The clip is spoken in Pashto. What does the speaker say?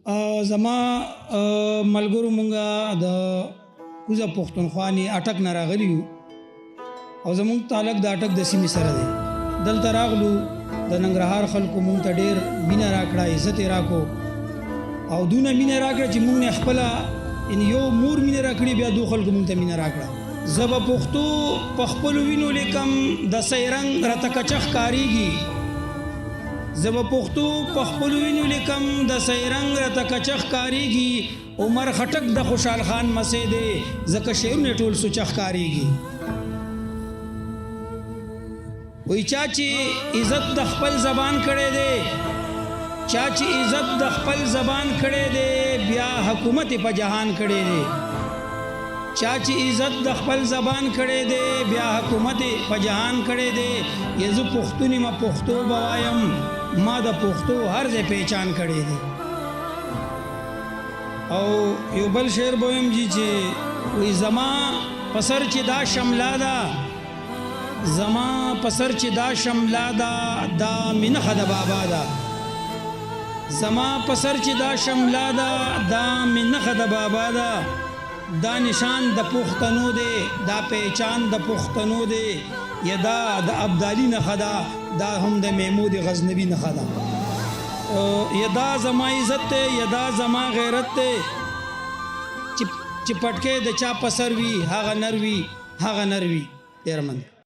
زما ملګرو مونږه د کوزه پښتونخوا نه اټک نه راغلي یو او زمونږ تعلق د اټک د سیمې سره دی. دلته راغلو د ننګرهار خلکو مونږ ته ډېر مینه راکړه، عزت یې راکړو او دونه مینه راکړه چې مونږ نه خپله یو مور مینه راکړي، بیا دو خلکو مونږ ته مینه راکړه. زه به پښتو په خپلو وینو لیکم، د سیرنګ راته کچه ښکارېږي. زه به پښتو په خپلو وینو لیکم، د سیرنګ راته کچه ښکارېږي. عمر خټک د خوشحال خان مسې دی، ځکه شعرونه ټول سوچه ښکارېږي. وی چا چې عزت د خپل زبان کړی دی، چا چې عزت د خپل زبان کړی دی، بیا حکومت په جهان کړی دی. چا چې عزت د خپل زبان کړی دی، بیا حکومت په جهان کړی دی. یا زه پښتون یم، پښتو به وایم، ما د پښتو هر ځای پہچان کړی دی. او یو بل شعر به ویم جی چې وی زما په سر چې دا شمله ده، زما په سر چې دا شمله ده، دا مې نښه د بابا ده. زما په سر چې دا شمله ده، دا مې نښه د بابا ده. دا نشان د پښتنو دی، دا پہچان د پښتنو دی. یا دا د ابدالي نښه ده، دا هم د محمود غزنوي نښه ده. یا دا زما عزت دی، یا دا زما غیرت دی چې پټکې د چا په سر وي، هغه نر وي، هغه نر وي. ډېر مننه.